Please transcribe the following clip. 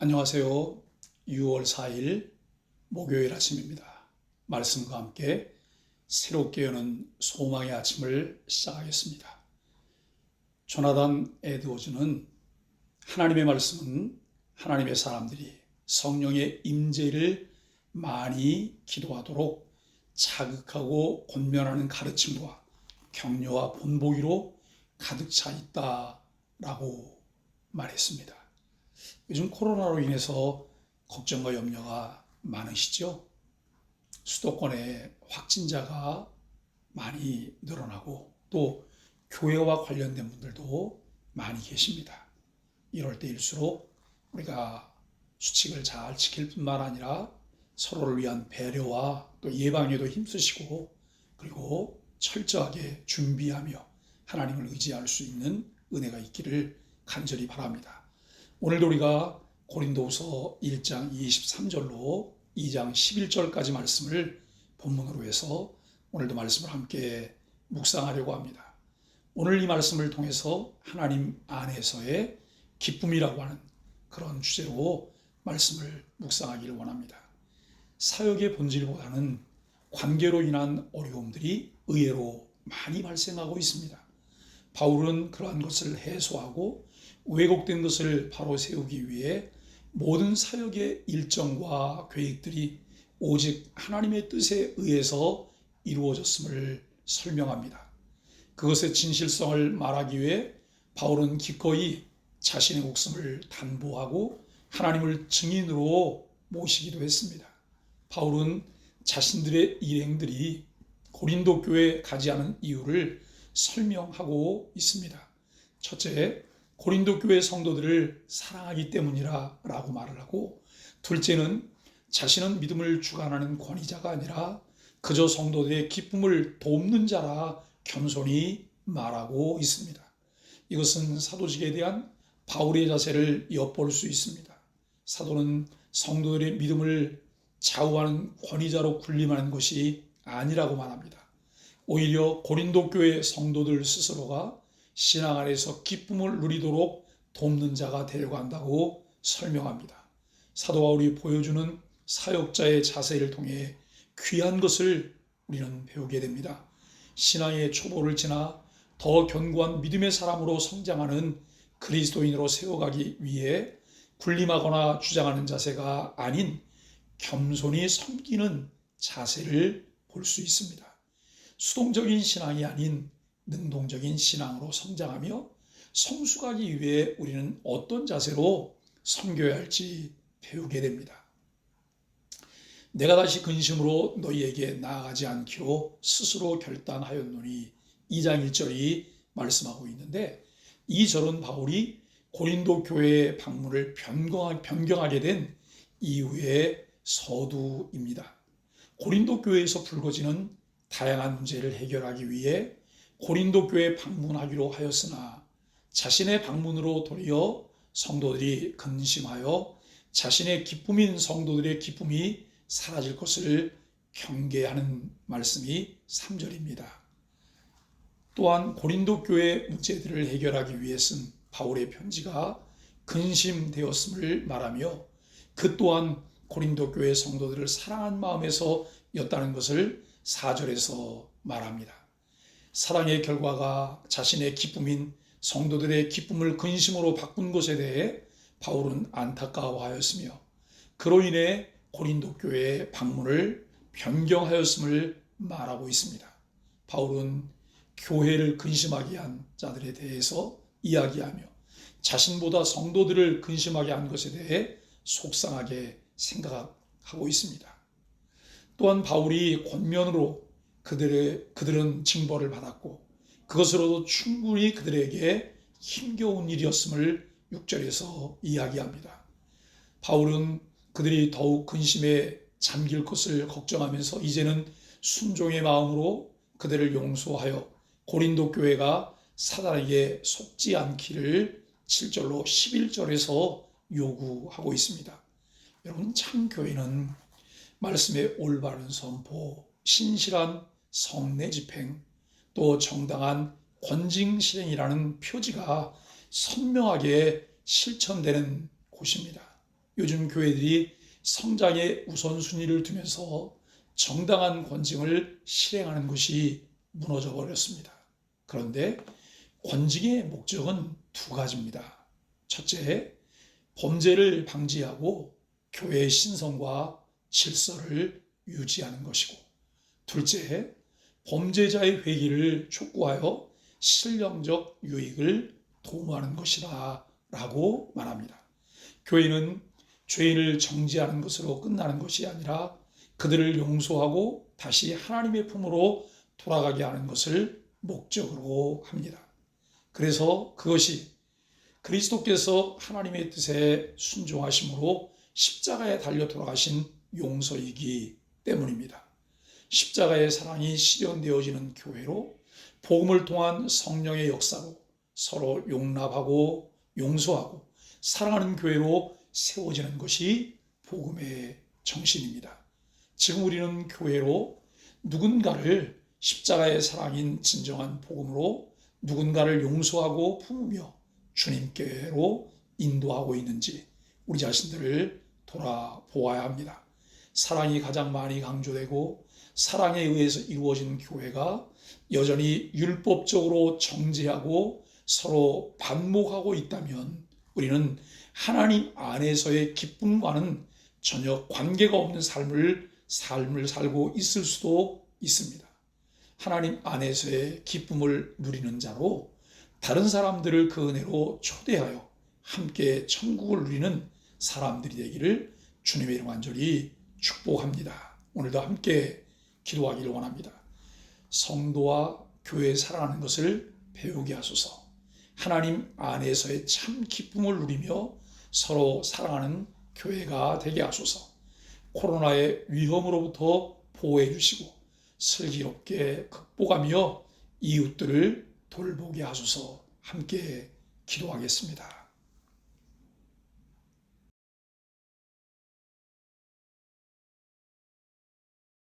안녕하세요. 6월 4일 목요일 아침입니다. 말씀과 함께 새롭게 여는 소망의 아침을 시작하겠습니다. 조나단 에드워즈는 하나님의 말씀은 하나님의 사람들이 성령의 임재를 많이 기도하도록 자극하고 권면하는 가르침과 격려와 본보기로 가득 차 있다라고 말했습니다. 요즘 코로나로 인해서 걱정과 염려가 많으시죠? 수도권에 확진자가 많이 늘어나고 또 교회와 관련된 분들도 많이 계십니다. 이럴 때일수록 우리가 수칙을 잘 지킬 뿐만 아니라 서로를 위한 배려와 또 예방에도 힘쓰시고 그리고 철저하게 준비하며 하나님을 의지할 수 있는 은혜가 있기를 간절히 바랍니다. 오늘도 우리가 고린도후서 1장 23절로 2장 11절까지 말씀을 본문으로 해서 오늘도 말씀을 함께 묵상하려고 합니다. 오늘 이 말씀을 통해서 하나님 안에서의 기쁨이라고 하는 그런 주제로 말씀을 묵상하기를 원합니다. 사역의 본질보다는 관계로 인한 어려움들이 의외로 많이 발생하고 있습니다. 바울은 그러한 것을 해소하고 왜곡된 것을 바로 세우기 위해 모든 사역의 일정과 계획들이 오직 하나님의 뜻에 의해서 이루어졌음을 설명합니다. 그것의 진실성을 말하기 위해 바울은 기꺼이 자신의 목숨을 담보하고 하나님을 증인으로 모시기도 했습니다. 바울은 자신들의 일행들이 고린도 교회에 가지 않은 이유를 설명하고 있습니다. 첫째, 고린도 교회 성도들을 사랑하기 때문이라 라고 말을 하고, 둘째는 자신은 믿음을 주관하는 권위자가 아니라 그저 성도들의 기쁨을 돕는 자라 겸손히 말하고 있습니다. 이것은 사도직에 대한 바울의 자세를 엿볼 수 있습니다. 사도는 성도들의 믿음을 좌우하는 권위자로 군림하는 것이 아니라고 말합니다. 오히려 고린도 교회 성도들 스스로가 신앙 안에서 기쁨을 누리도록 돕는 자가 되려고 한다고 설명합니다. 사도 바울이 보여주는 사역자의 자세를 통해 귀한 것을 우리는 배우게 됩니다. 신앙의 초보를 지나 더 견고한 믿음의 사람으로 성장하는 그리스도인으로 세워가기 위해 군림하거나 주장하는 자세가 아닌 겸손히 섬기는 자세를 볼 수 있습니다. 수동적인 신앙이 아닌 능동적인 신앙으로 성장하며 성숙하기 위해 우리는 어떤 자세로 섬겨야 할지 배우게 됩니다. 내가 다시 근심으로 너희에게 나아가지 않기로 스스로 결단하였노니 2장 1절이 말씀하고 있는데, 이 절은 바울이 고린도 교회의 방문을 변경하게 된 이후의 서두입니다. 고린도 교회에서 불거지는 다양한 문제를 해결하기 위해 고린도 교회에 방문하기로 하였으나 자신의 방문으로 도리어 성도들이 근심하여 자신의 기쁨인 성도들의 기쁨이 사라질 것을 경계하는 말씀이 3절입니다. 또한 고린도 교회 문제들을 해결하기 위해 쓴 바울의 편지가 근심되었음을 말하며 그 또한 고린도 교회 성도들을 사랑한 마음에서였다는 것을 4절에서 말합니다. 사랑의 결과가 자신의 기쁨인 성도들의 기쁨을 근심으로 바꾼 것에 대해 바울은 안타까워하였으며 그로 인해 고린도 교회의 방문을 변경하였음을 말하고 있습니다. 바울은 교회를 근심하게 한 자들에 대해서 이야기하며 자신보다 성도들을 근심하게 한 것에 대해 속상하게 생각하고 있습니다. 또한 바울이 권면으로 그들은 징벌을 받았고 그것으로도 충분히 그들에게 힘겨운 일이었음을 6절에서 이야기합니다. 바울은 그들이 더욱 근심에 잠길 것을 걱정하면서 이제는 순종의 마음으로 그들을 용서하여 고린도 교회가 사단에게 속지 않기를 7절로 11절에서 요구하고 있습니다. 여러분, 참 교회는 말씀의 올바른 선포, 신실한 성례 집행, 또 정당한 권징 실행이라는 표지가 선명하게 실천되는 곳입니다. 요즘 교회들이 성장의 우선순위를 두면서 정당한 권징을 실행하는 것이 무너져 버렸습니다. 그런데 권징의 목적은 두 가지입니다. 첫째, 범죄를 방지하고 교회의 신성과 질서를 유지하는 것이고, 둘째, 범죄자의 회개를 촉구하여 실령적 유익을 도모하는 것이다 라고 말합니다. 교회는 죄인을 정죄하는 것으로 끝나는 것이 아니라 그들을 용서하고 다시 하나님의 품으로 돌아가게 하는 것을 목적으로 합니다. 그래서 그것이 그리스도께서 하나님의 뜻에 순종하심으로 십자가에 달려 돌아가신 용서이기 때문입니다. 십자가의 사랑이 실현되어지는 교회로 복음을 통한 성령의 역사로 서로 용납하고 용서하고 사랑하는 교회로 세워지는 것이 복음의 정신입니다. 지금 우리는 교회로 누군가를 십자가의 사랑인 진정한 복음으로 누군가를 용서하고 품으며 주님께로 인도하고 있는지 우리 자신들을 돌아보아야 합니다. 사랑이 가장 많이 강조되고 사랑에 의해서 이루어진 교회가 여전히 율법적으로 정죄하고 서로 반목하고 있다면 우리는 하나님 안에서의 기쁨과는 전혀 관계가 없는 삶을 살고 있을 수도 있습니다. 하나님 안에서의 기쁨을 누리는 자로 다른 사람들을 그 은혜로 초대하여 함께 천국을 누리는 사람들이 되기를 주님의 이름 간절히 축복합니다. 오늘도 함께 기도하기를 원합니다. 성도와 교회 사랑하는 것을 배우게 하소서. 하나님 안에서의 참 기쁨을 누리며 서로 사랑하는 교회가 되게 하소서. 코로나의 위험으로부터 보호해 주시고 슬기롭게 극복하며 이웃들을 돌보게 하소서. 함께 기도하겠습니다.